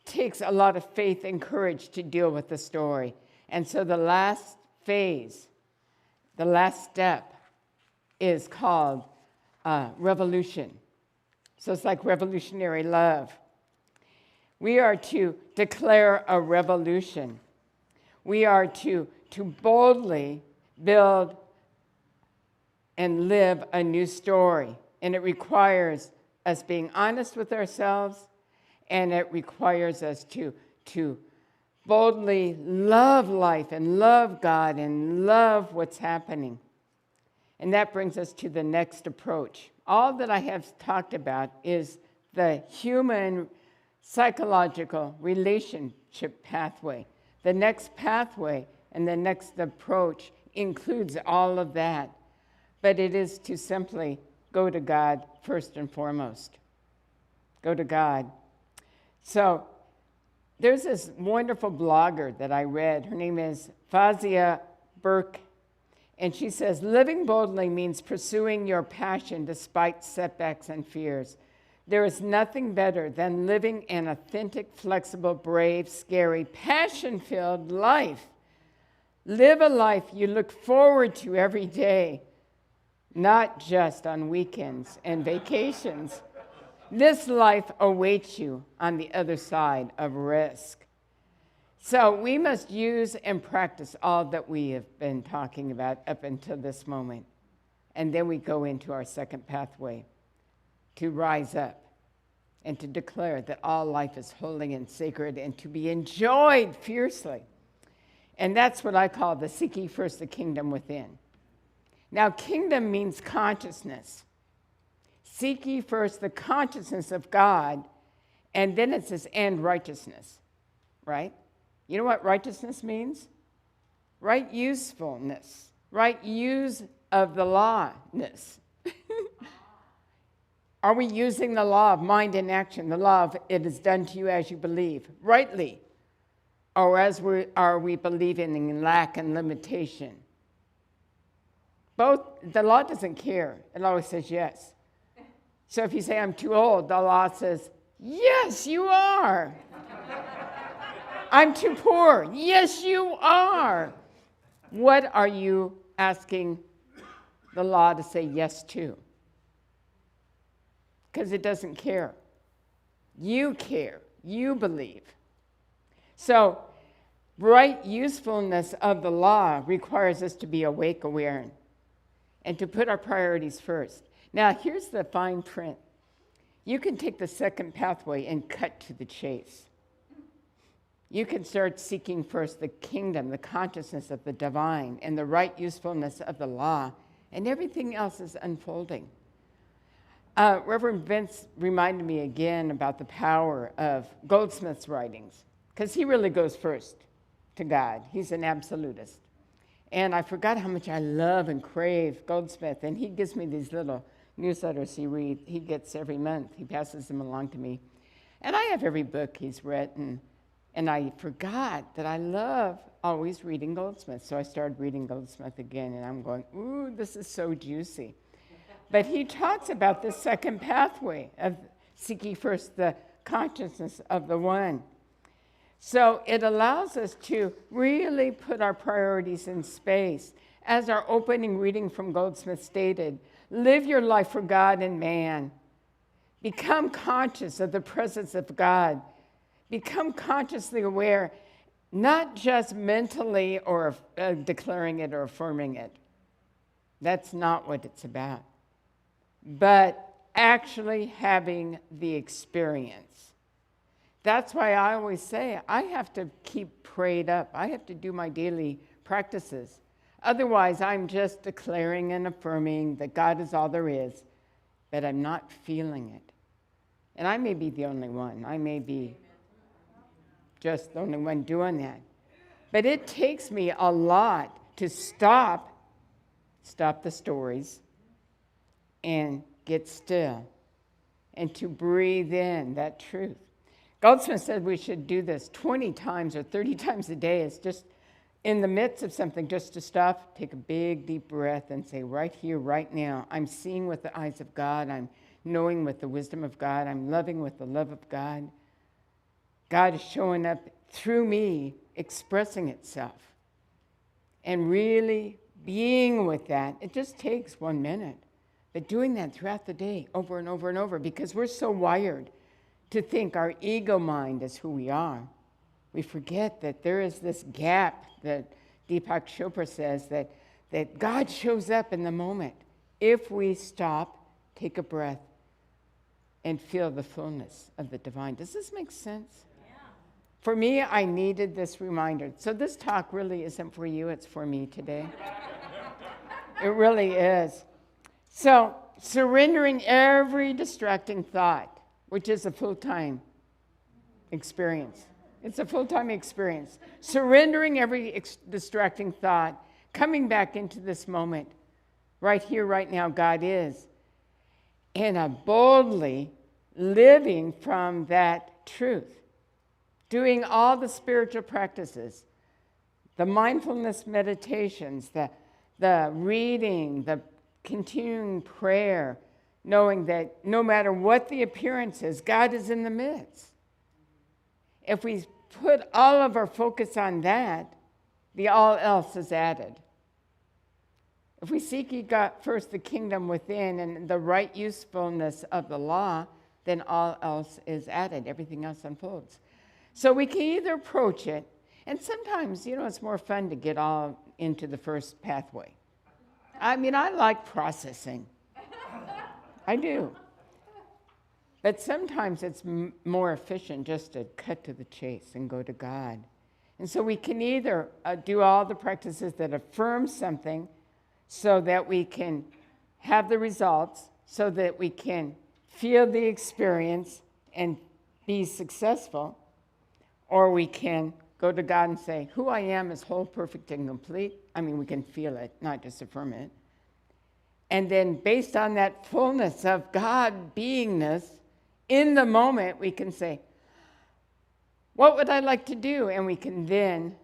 takes a lot of faith and courage to deal with the story. And so the last phase, the last step, is called revolution. So it's like revolutionary love. We are to declare a revolution. We are to boldly build and live a new story. And it requires us being honest with ourselves, and it requires us to boldly love life and love God and love what's happening. And that brings us to the next approach. All that I have talked about is the human psychological relationship pathway. The next pathway and the next approach includes all of that. But it is to simply go to God first and foremost. Go to God. So there's this wonderful blogger that I read. Her name is Fazia Burke. And she says, living boldly means pursuing your passion despite setbacks and fears. There is nothing better than living an authentic, flexible, brave, scary, passion-filled life. Live a life you look forward to every day, not just on weekends and vacations. This life awaits you on the other side of risk. So we must use and practice all that we have been talking about up until this moment. And then we go into our second pathway, to rise up and to declare that all life is holy and sacred and to be enjoyed fiercely. And that's what I call the seek ye first the kingdom within. Now, kingdom means consciousness. Seek ye first the consciousness of God, and then it says, and righteousness, right? You know what righteousness means? Right usefulness, right use of the lawness. Are we using the law of mind and action, the law of it is done to you as you believe, rightly? Or are we believing in lack and limitation? Both, the law doesn't care. It always says yes. So if you say, I'm too old, the law says, yes, you are. I'm too poor. Yes, you are. What are you asking the law to say yes to? Because it doesn't care. You care. You believe. So, right usefulness of the law requires us to be awake, aware, and to put our priorities first. Now, here's the fine print. You can take the second pathway and cut to the chase. You can start seeking first the kingdom, the consciousness of the divine, and the right usefulness of the law, and everything else is unfolding. Reverend Vince reminded me again about the power of Goldsmith's writings, because he really goes first to God. He's an absolutist. And I forgot how much I love and crave Goldsmith, and he gives me these little newsletters he gets every month. He passes them along to me. And I have every book he's written. And I forgot that I love always reading Goldsmith. So I started reading Goldsmith again, and I'm going, ooh, this is so juicy. But he talks about this second pathway of seeking first the consciousness of the one. So it allows us to really put our priorities in space. As our opening reading from Goldsmith stated, live your life for God and man. Become conscious of the presence of God. Become consciously aware, not just mentally or declaring it or affirming it. That's not what it's about. But actually having the experience. That's why I always say I have to keep prayed up. I have to do my daily practices. Otherwise, I'm just declaring and affirming that God is all there is, but I'm not feeling it. And I may be the only one. I may be just the only one doing that. But it takes me a lot to stop the stories, and get still, and to breathe in that truth. Goldsmith said we should do this 20 times or 30 times a day. It's just in the midst of something, just to stop, take a big, deep breath, and say, right here, right now, I'm seeing with the eyes of God. I'm knowing with the wisdom of God. I'm loving with the love of God. God is showing up through me, expressing itself. And really being with that, it just takes 1 minute. But doing that throughout the day, over and over and over, because we're so wired to think our ego mind is who we are. We forget that there is this gap that Deepak Chopra says that God shows up in the moment if we stop, take a breath, and feel the fullness of the divine. Does this make sense? Yeah. For me, I needed this reminder. So this talk really isn't for you, it's for me today. It really is. So surrendering every distracting thought, which is a full-time experience. It's a full-time experience. Surrendering every distracting thought, coming back into this moment. Right here, right now, God is. And boldly living from that truth. Doing all the spiritual practices, the mindfulness meditations, the reading, the continuing prayer, knowing that no matter what the appearance is, God is in the midst. If we put all of our focus on that, the all else is added. If we seek ye God first the kingdom within and the right usefulness of the law, then all else is added. Everything else unfolds. So we can either approach it, and sometimes, it's more fun to get all into the first pathway. I mean, I like processing. I do. But sometimes it's more efficient just to cut to the chase and go to God. And so we can either do all the practices that affirm something so that we can have the results, so that we can feel the experience and be successful, or we can go to God and say, who I am is whole, perfect, and complete. I mean, we can feel it, not just affirm it. And then based on that fullness of God beingness, in the moment, we can say, what would I like to do? And we can then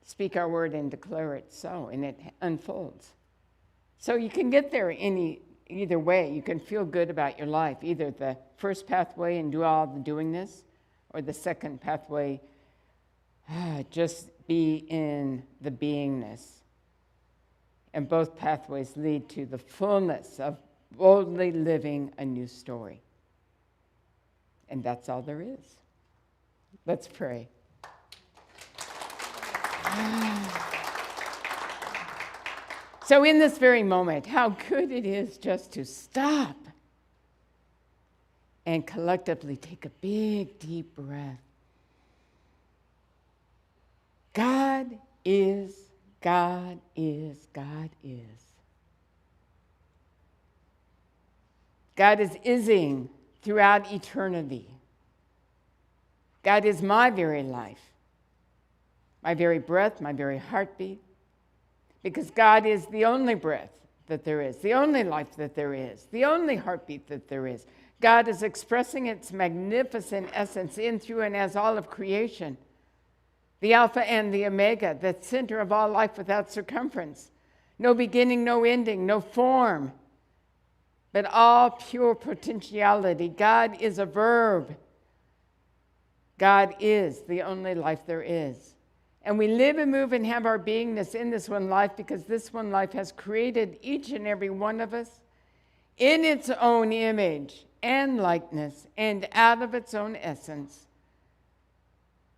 speak our word and declare it so, and it unfolds. So you can get there either way. You can feel good about your life, either the first pathway and do all the doingness, or the second pathway, just be in the beingness. And both pathways lead to the fullness of boldly living a new story. And that's all there is. Let's pray. So in this very moment, how good it is just to stop and collectively take a big, deep breath. God is, God is, God is. God is ising throughout eternity. God is my very life, my very breath, my very heartbeat, because God is the only breath that there is, the only life that there is, the only heartbeat that there is. God is expressing its magnificent essence in, through, and as all of creation. The Alpha and the Omega, the center of all life without circumference. No beginning, no ending, no form, but all pure potentiality. God is a verb. God is the only life there is. And we live and move and have our beingness in this one life because this one life has created each and every one of us in its own image and likeness and out of its own essence.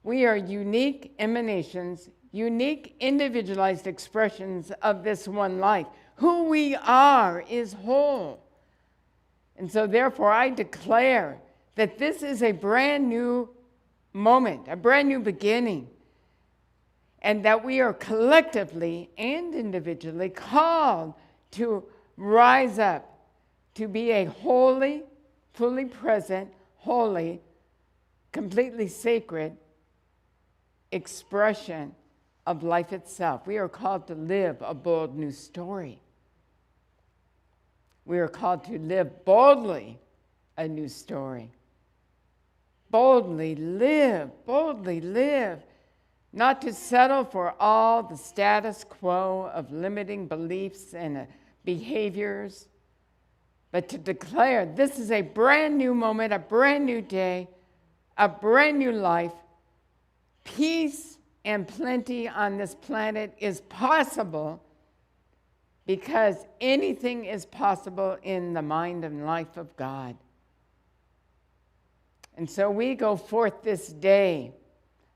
We are unique emanations, unique individualized expressions of this one life. Who we are is whole. And so therefore I declare that this is a brand new moment, a brand new beginning, and that we are collectively and individually called to rise up, to be a holy, fully present, holy, completely sacred expression of life itself. We are called to live a bold new story. We are called to live boldly a new story. Boldly live, not to settle for all the status quo of limiting beliefs and behaviors, but to declare this is a brand new moment, a brand new day, a brand new life. Peace and plenty on this planet is possible because anything is possible in the mind and life of God. And so we go forth this day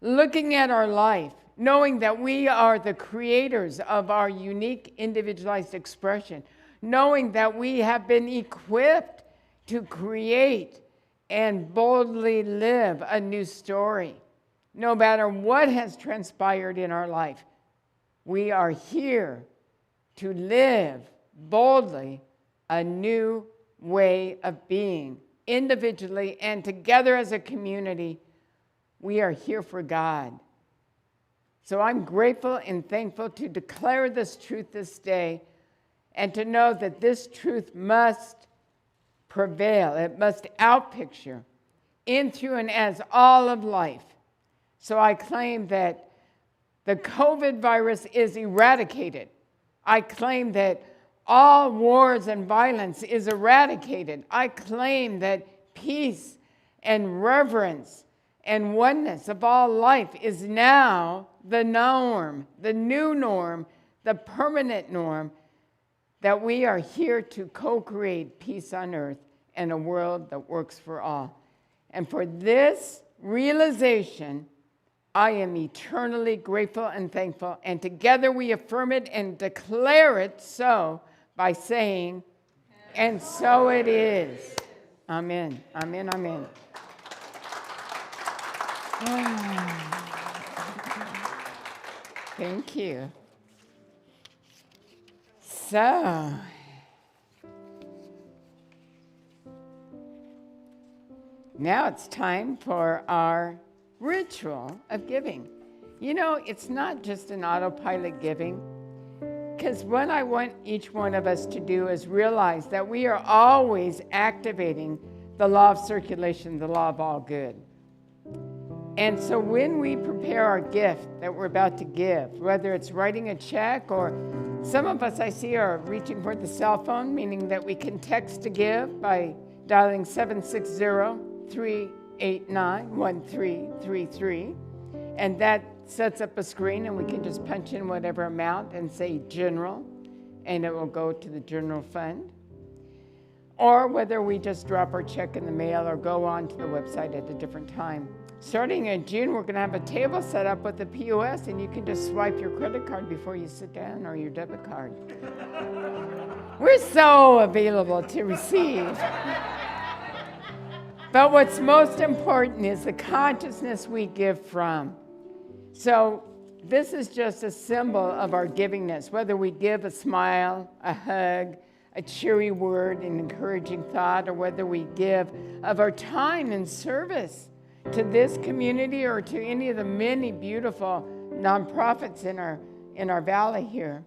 looking at our life, knowing that we are the creators of our unique individualized expression, knowing that we have been equipped to create and boldly live a new story. No matter what has transpired in our life, we are here to live boldly a new way of being. Individually and together as a community, we are here for God. So I'm grateful and thankful to declare this truth this day and to know that this truth must prevail. It must outpicture in, through, and as all of life. So I claim that the COVID virus is eradicated. I claim that all wars and violence is eradicated. I claim that peace and reverence and oneness of all life is now the norm, the new norm, the permanent norm, that we are here to co-create peace on earth and a world that works for all. And for this realization, I am eternally grateful and thankful, and together we affirm it and declare it so by saying, and so it is. Amen, amen, amen. Thank you. So, now it's time for our ritual of giving. You know, it's not just an autopilot giving, because what I want each one of us to do is realize that we are always activating the law of circulation, the law of all good. And so when we prepare our gift that we're about to give, whether it's writing a check or some of us I see are reaching for the cell phone, meaning that we can text to give by dialing 760-389-1333. And that sets up a screen and we can just punch in whatever amount and say general, and it will go to the general fund. Or whether we just drop our check in the mail or go on to the website at a different time. Starting in June, we're going to have a table set up with the POS, and you can just swipe your credit card before you sit down, or your debit card. We're so available to receive. But what's most important is the consciousness we give from. So this is just a symbol of our givingness, whether we give a smile, a hug, a cheery word, an encouraging thought, or whether we give of our time and service to this community or to any of the many beautiful nonprofits in our valley here.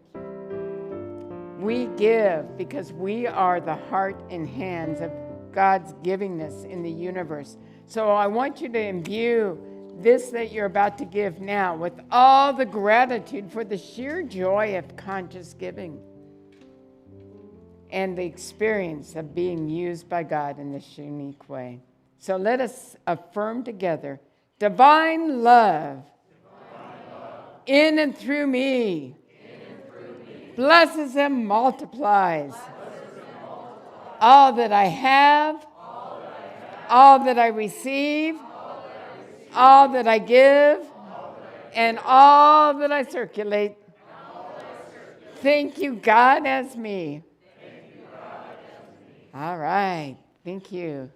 We give because we are the heart and hands of God's givingness in the universe. So I want you to imbue this that you're about to give now with all the gratitude for the sheer joy of conscious giving and the experience of being used by God in this unique way. So let us affirm together, divine love, in and through me, blesses and multiplies all that I have, all that I receive, all that I give, and all that I circulate. Thank you, God, as me. All right. Thank you.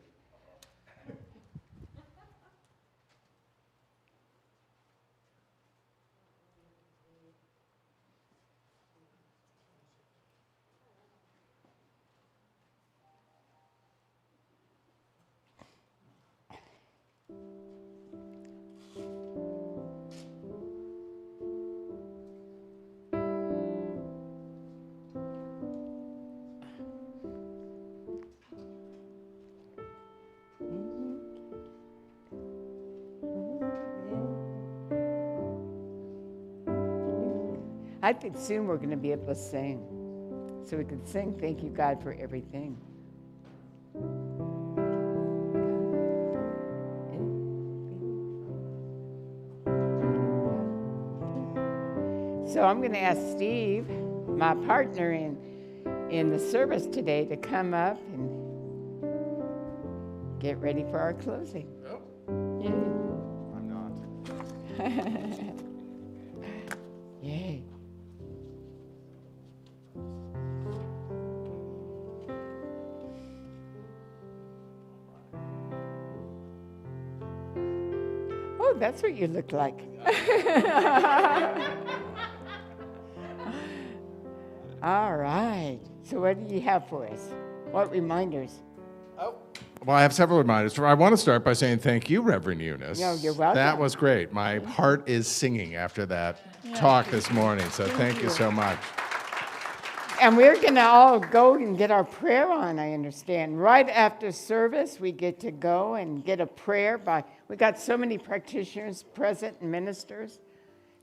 I think soon we're going to be able to sing. So we can sing, thank you, God, for everything. So I'm going to ask Steve, my partner in the service today, to come up and get ready for our closing. Oh, Yay. I'm not. Yay. Oh, that's what you look like. All right. So what do you have for us? What reminders? Oh. Well, I have several reminders. I want to start by saying thank you, Reverend Eunice. No, you're welcome. That was great. My heart is singing after that talk this morning, so thank you so much. And we're going to all go and get our prayer on, I understand. Right after service, we get to go and get a prayer by, we got so many practitioners present and ministers.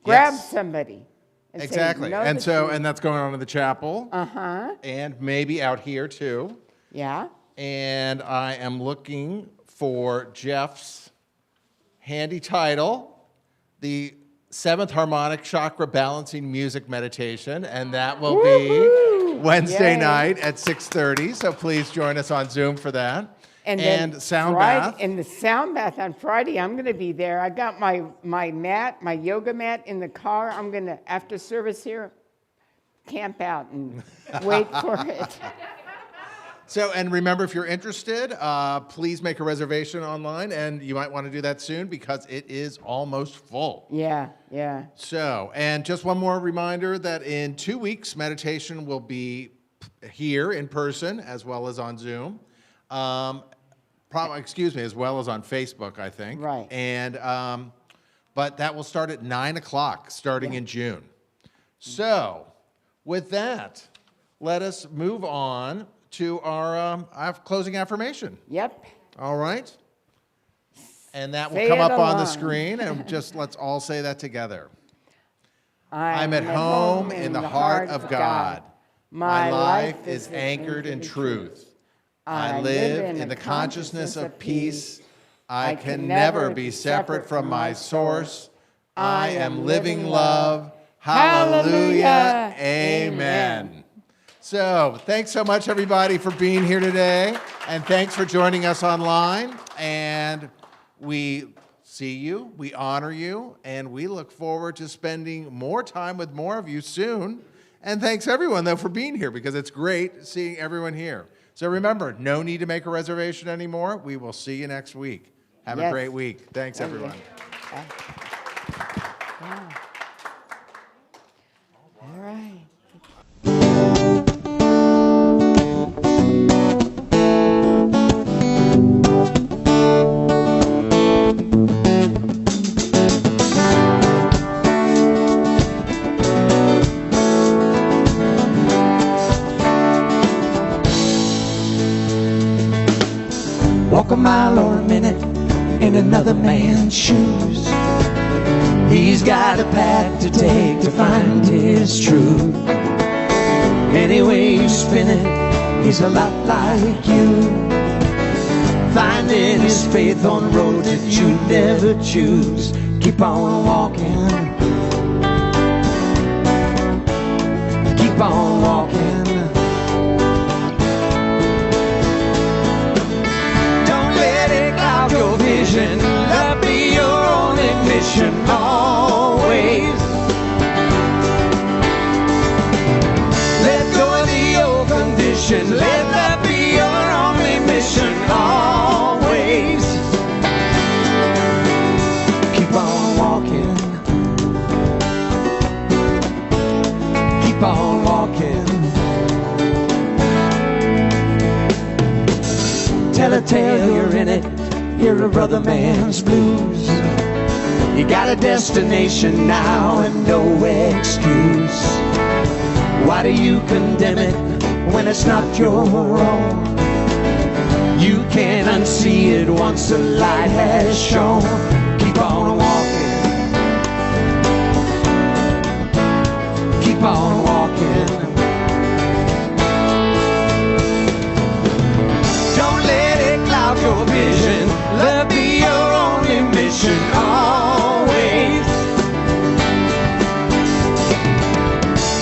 Grab Yes. somebody. And Exactly. Say, "Know And the so, truth." and that's going on in the chapel. Uh-huh. And maybe out here too. Yeah. And I am looking for Jeff's handy title, the 7th Harmonic Chakra Balancing Music Meditation, and that will Woo-hoo! be Wednesday Yay. night at 6:30. So please join us on Zoom for that. then sound Friday, bath. and the sound bath on Friday, I'm going to be there. I got my mat, my yoga mat in the car. I'm going to, after service here, camp out and wait for it. So, and remember, if you're interested, please make a reservation online, and you might want to do that soon because it is almost full. Yeah, yeah. So, and just one more reminder that in 2 weeks, meditation will be here in person as well as on Zoom. As well as on Facebook, I think. Right. And, but that will start at 9 o'clock starting in June. So, with that, let us move on to our closing affirmation. Yep. All right? And that will Say come it up on the along. screen, and just let's all say that together. I'm at home in the heart of God. My life is anchored in truth. I live in the consciousness of peace. I can never be separate from my source. I am living love. Hallelujah. Amen. So, thanks so much, everybody, for being here today. And thanks for joining us online. And we see you, we honor you, and we look forward to spending more time with more of you soon. And thanks, everyone, though, for being here, because it's great seeing everyone here. So remember, no need to make a reservation anymore. We will see you next week. Have a Yes. great week. Thanks, Thank you. everyone. Yeah. All right. Walk a mile or a minute in another man's shoes. He's got a path to take to find his truth. Any way you spin it, he's a lot like you. Finding his faith on roads that you never choose. Keep on walking. Keep on walking. Your vision, love be your only mission always. Let go of the old condition, let love be your only mission always. Keep on walking. Keep on walking. Tell a tale, you're in it. You're a brother man's blues. You got a destination now and no excuse. Why do you condemn it when it's not your own? You can't unsee it once the light has shone. Keep on walking. Keep your vision. Love be your only mission always.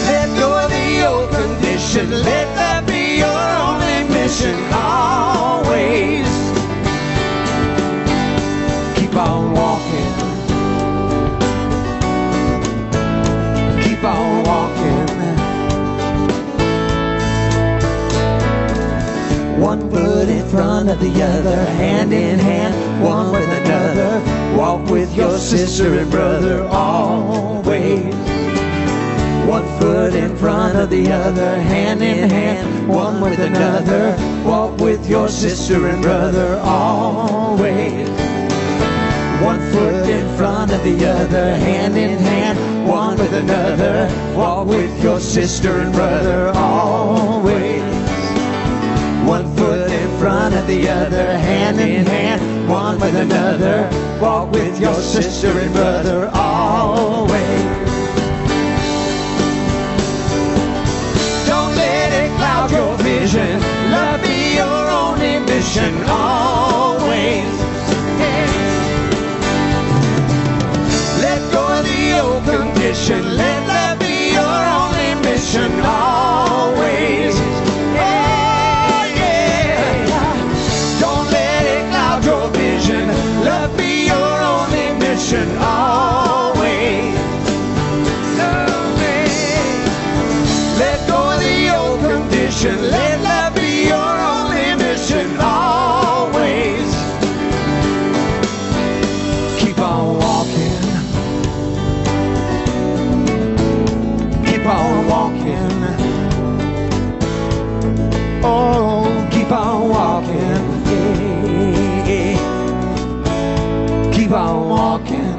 Let go of the old condition. Let that be your only mission always. Keep on walking. Keep on walking. One foot in front of the other, hand in hand, one with another. Walk with your sister and brother always. One foot in front of the other, hand in hand, one with another. Walk with your sister and brother always. One foot in front of the other, hand in hand, one with another. Walk with your sister and brother always. One foot in front of the other, hand in hand, one with another. Walk with your sister and brother always. Don't let it cloud your vision. Love be your only mission always. Let go of the old condition. Let love be your only mission always. Your vision, love be your only mission always. Love me. Let go of the old condition. Let love be your only mission always. Keep on walking. Keep on walking. Oh, keep on walking. Keep on walking.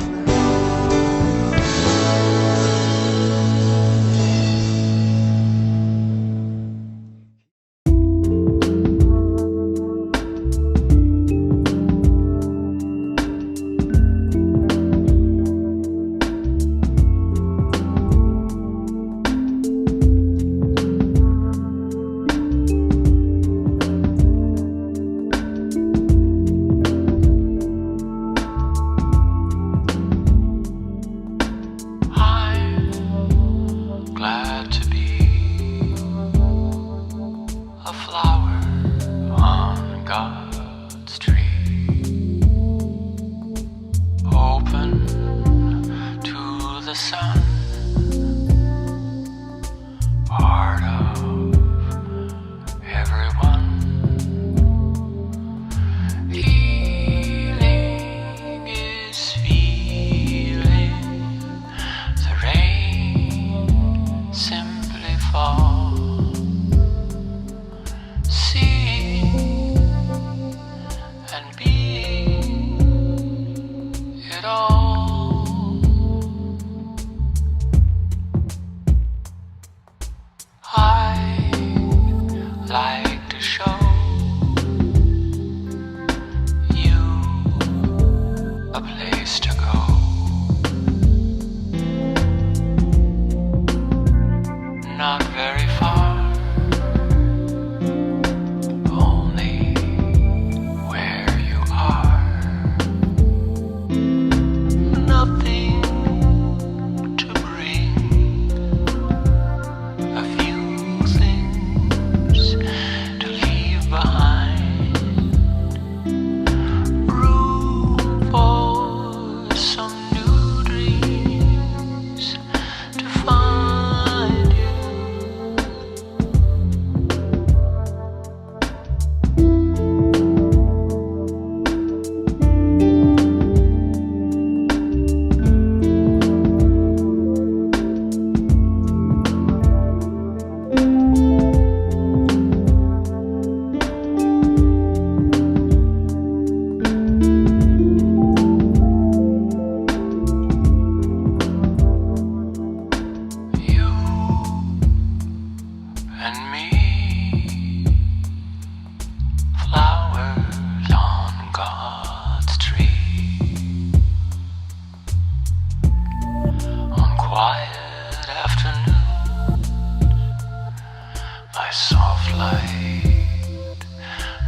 By soft light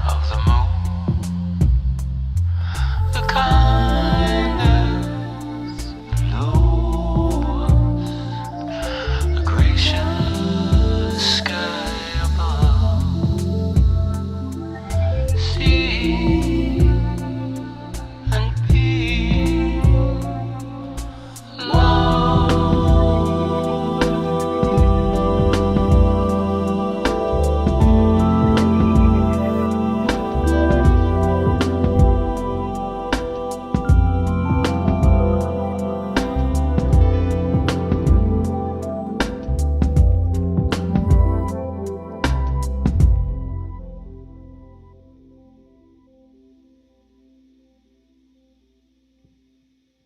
of the moon.